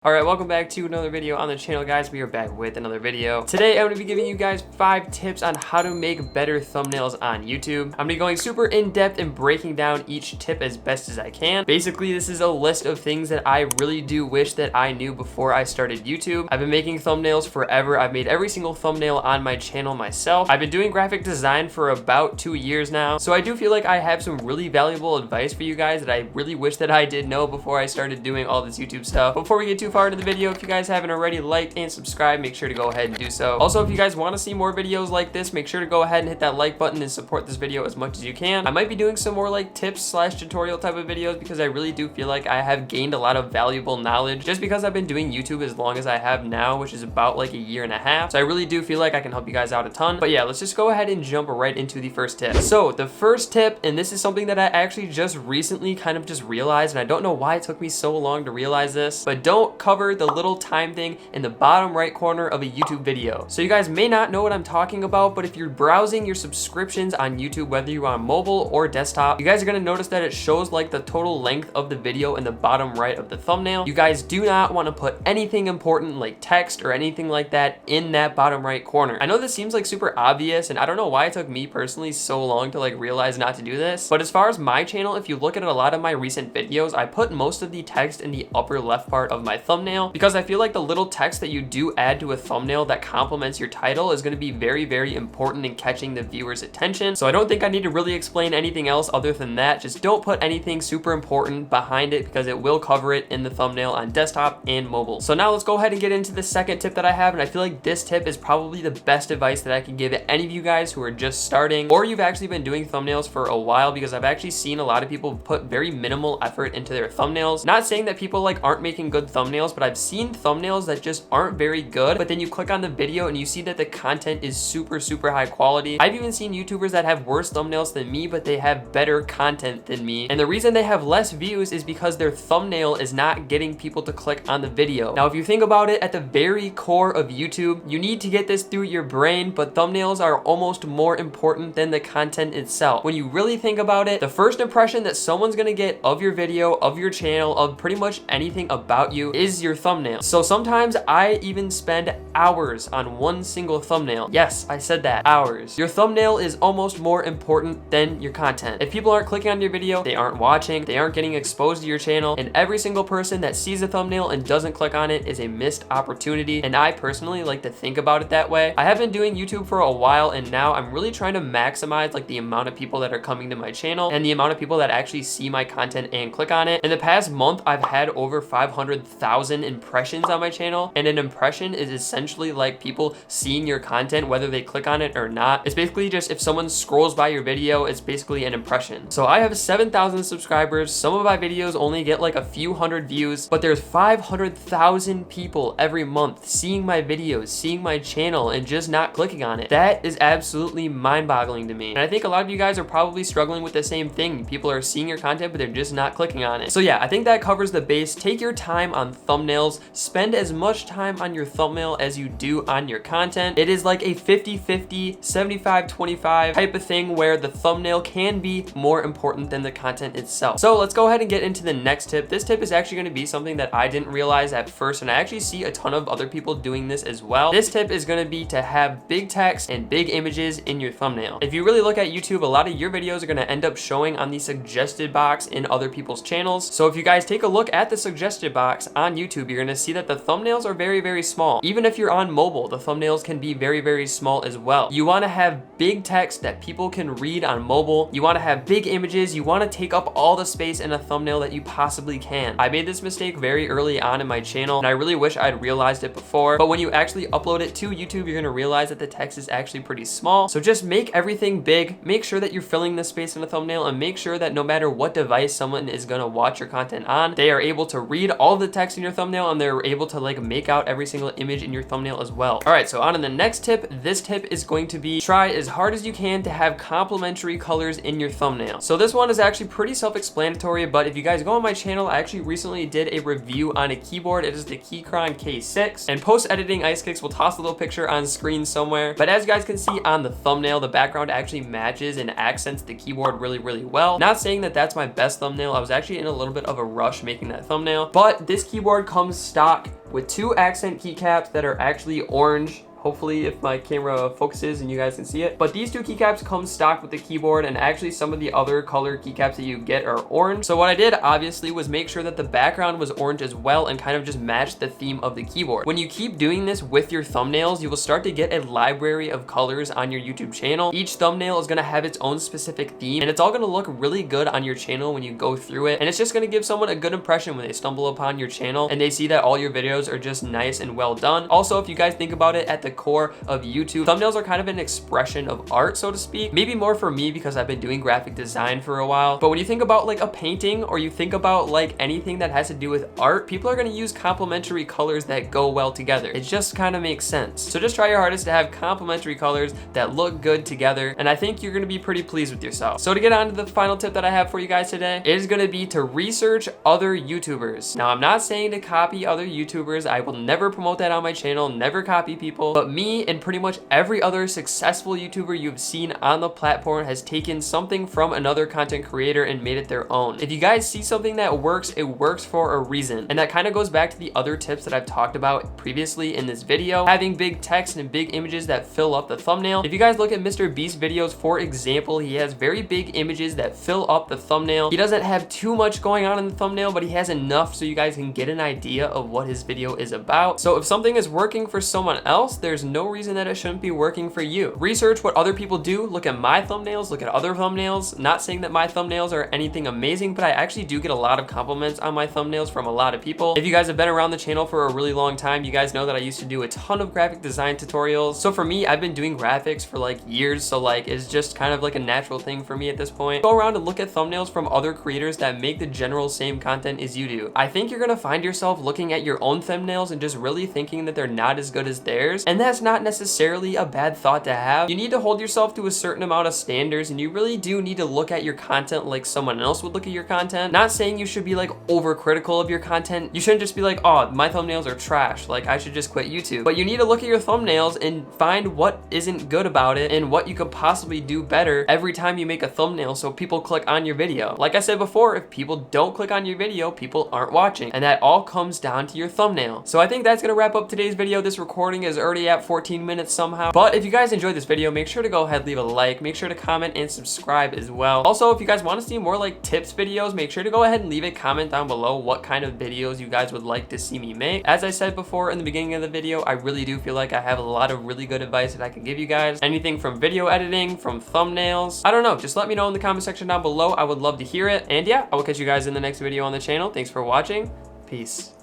Alright, welcome back to another video on the channel, guys. We are back with another video. Today, I'm going to be giving you guys 5 tips on how to make better thumbnails on YouTube. I'm going to be going super in-depth and breaking down each tip as best as I can. Basically, this is a list of things that I really do wish that I knew before I started YouTube. I've been making thumbnails forever. I've made every single thumbnail on my channel myself. I've been doing graphic design for about 2 years now, so I do feel like I have some really valuable advice for you guys that I really wish that I did know before I started doing all this YouTube stuff. Before we get too far into the video, if you guys haven't already liked and subscribed, make sure to go ahead and do so. Also, if you guys want to see more videos like this, make sure to go ahead and hit that like button and support this video as much as you can. I might be doing some more like tips slash tutorial type of videos because I really do feel like I have gained a lot of valuable knowledge just because I've been doing YouTube as long as I have now, which is about like a year and a half. So I really do feel like I can help you guys out a ton. But yeah, let's just go ahead and jump right into the first tip. So the first tip, and this is something that I actually just recently kind of just realized, and I don't know why it took me so long to realize this, but don't cover the little time thing in the bottom right corner of a YouTube video. So you guys may not know what I'm talking about, but if you're browsing your subscriptions on YouTube, whether you're on mobile or desktop, you guys are gonna notice that it shows like the total length of the video in the bottom right of the thumbnail. You guys do not want to put anything important like text or anything like that in that bottom right corner. I know this seems like super obvious, and I don't know why it took me personally so long to like realize not to do this, but as far as my channel, if you look at a lot of my recent videos, I put most of the text in the upper left part of my thumbnail because I feel like the little text that you do add to a thumbnail that complements your title is going to be very, very important in catching the viewer's attention. So I don't think I need to really explain anything else other than that. Just don't put anything super important behind it because it will cover it in the thumbnail on desktop and mobile. So now let's go ahead and get into the second tip that I have, and I feel like this tip is probably the best advice that I can give any of you guys who are just starting or you've actually been doing thumbnails for a while, because I've actually seen a lot of people put very minimal effort into their thumbnails. Not saying that people like aren't making good thumbnails, but I've seen thumbnails that just aren't very good, but then you click on the video and you see that the content is super high quality. I've even seen YouTubers that have worse thumbnails than me, but they have better content than me, and the reason they have less views is because their thumbnail is not getting people to click on the video. Now if you think about it, at the very core of YouTube, you need to get this through your brain, but thumbnails are almost more important than the content itself. When you really think about it, the first impression that someone's gonna get of your video, of your channel, of pretty much anything about you is your thumbnail. So sometimes I even spend hours on one single thumbnail. Yes, I said that, hours. Your thumbnail is almost more important than your content. If people aren't clicking on your video, they aren't watching, they aren't getting exposed to your channel, and every single person that sees a thumbnail and doesn't click on it is a missed opportunity, and I personally like to think about it that way. I have been doing YouTube for a while, and now I'm really trying to maximize like the amount of people that are coming to my channel and the amount of people that actually see my content and click on it. In the past month, I've had over 500,000 impressions on my channel, and an impression is essentially like people seeing your content whether they click on it or not. It's basically just if someone scrolls by your video, it's basically an impression. So I have 7,000 subscribers. Some of my videos only get like a few hundred views, but there's 500,000 people every month seeing my videos, seeing my channel, and just not clicking on it. That is absolutely mind-boggling to me, and I think a lot of you guys are probably struggling with the same thing. People are seeing your content, but they're just not clicking on it. So yeah, I think that covers the base. Take your time on thumbnails. Spend as much time on your thumbnail as you do on your content. It is like a 50-50, 75-25 type of thing where the thumbnail can be more important than the content itself. So let's go ahead and get into the next tip. This tip is actually going to be something that I didn't realize at first, and I actually see a ton of other people doing this as well. This tip is going to be to have big text and big images in your thumbnail. If you really look at YouTube, a lot of your videos are going to end up showing on the suggested box in other people's channels. So if you guys take a look at the suggested box on YouTube, you're going to see that the thumbnails are very small. Even if you're on mobile, the thumbnails can be very small as well. You want to have big text that people can read on mobile. You want to have big images. You want to take up all the space in a thumbnail that you possibly can. I made this mistake very early on in my channel, and I really wish I'd realized it before, but when you actually upload it to YouTube, you're going to realize that the text is actually pretty small. So just make everything big. Make sure that you're filling the space in a thumbnail, and make sure that no matter what device someone is going to watch your content on, they are able to read all the text in your thumbnail, and they're able to like make out every single image in your thumbnail as well. All right, so on to the next tip. This tip is going to be try as hard as you can to have complementary colors in your thumbnail. So this one is actually pretty self-explanatory, but if you guys go on my channel, I actually recently did a review on a keyboard. It is the Keychron K6, and post-editing Ice Kicks will toss a little picture on screen somewhere, but as you guys can see on the thumbnail, the background actually matches and accents the keyboard really well. Not saying that that's my best thumbnail. I was actually in a little bit of a rush making that thumbnail, but this keyboard keyboard comes stock with 2 accent keycaps that are actually orange. Hopefully if my camera focuses and you guys can see it. But these 2 keycaps come stock with the keyboard, and actually some of the other color keycaps that you get are orange. So what I did obviously was make sure that the background was orange as well and kind of just matched the theme of the keyboard. When you keep doing this with your thumbnails, you will start to get a library of colors on your YouTube channel. Each thumbnail is gonna have its own specific theme, and it's all gonna look really good on your channel when you go through it. And it's just gonna give someone a good impression when they stumble upon your channel and they see that all your videos are just nice and well done. Also, if you guys think about it, at the core of YouTube, thumbnails are kind of an expression of art, so to speak. Maybe more for me because I've been doing graphic design for a while. But when you think about like a painting, or you think about like anything that has to do with art, people are gonna use complementary colors that go well together. It just kind of makes sense. So just try your hardest to have complementary colors that look good together, and I think you're gonna be pretty pleased with yourself. So to get on to the final tip that I have for you guys today, it is gonna be to research other YouTubers. Now, I'm not saying to copy other YouTubers. I will never promote that on my channel, never copy people, but me and pretty much every other successful YouTuber you've seen on the platform has taken something from another content creator and made it their own. If you guys see something that works, it works for a reason. And that kind of goes back to the other tips that I've talked about previously in this video, having big text and big images that fill up the thumbnail. If you guys look at Mr. Beast videos, for example, he has very big images that fill up the thumbnail. He doesn't have too much going on in the thumbnail, but he has enough so you guys can get an idea of what his video is about. So if something is working for someone else, there's no reason that it shouldn't be working for you. Research what other people do. Look at my thumbnails, look at other thumbnails. Not saying that my thumbnails are anything amazing, but I actually do get a lot of compliments on my thumbnails from a lot of people. If you guys have been around the channel for a really long time, you guys know that I used to do a ton of graphic design tutorials. So for me, I've been doing graphics for like years, so like it's just kind of like a natural thing for me at this point. Go around and look at thumbnails from other creators that make the general same content as you do. I think you're gonna find yourself looking at your own thumbnails and just really thinking that they're not as good as theirs, and that's not necessarily a bad thought to have. You need to hold yourself to a certain amount of standards, and you really do need to look at your content like someone else would look at your content. Not saying you should be like overcritical of your content. You shouldn't just be like, oh, my thumbnails are trash, like I should just quit YouTube. But you need to look at your thumbnails and find what isn't good about it and what you could possibly do better every time you make a thumbnail so people click on your video. Like I said before, if people don't click on your video, people aren't watching, and that all comes down to your thumbnail. So I think that's gonna wrap up today's video. This recording is already at 14 minutes somehow. But if you guys enjoyed this video, make sure to go ahead, leave a like, make sure to comment and subscribe as well. Also, if you guys want to see more like tips videos, make sure to go ahead and leave a comment down below what kind of videos you guys would like to see me make. As I said before in the beginning of the video, I really do feel like I have a lot of really good advice that I can give you guys. Anything from video editing, from thumbnails, I don't know, just let me know in the comment section down below. I would love to hear it. And yeah, I will catch you guys in the next video on the channel. Thanks for watching. Peace.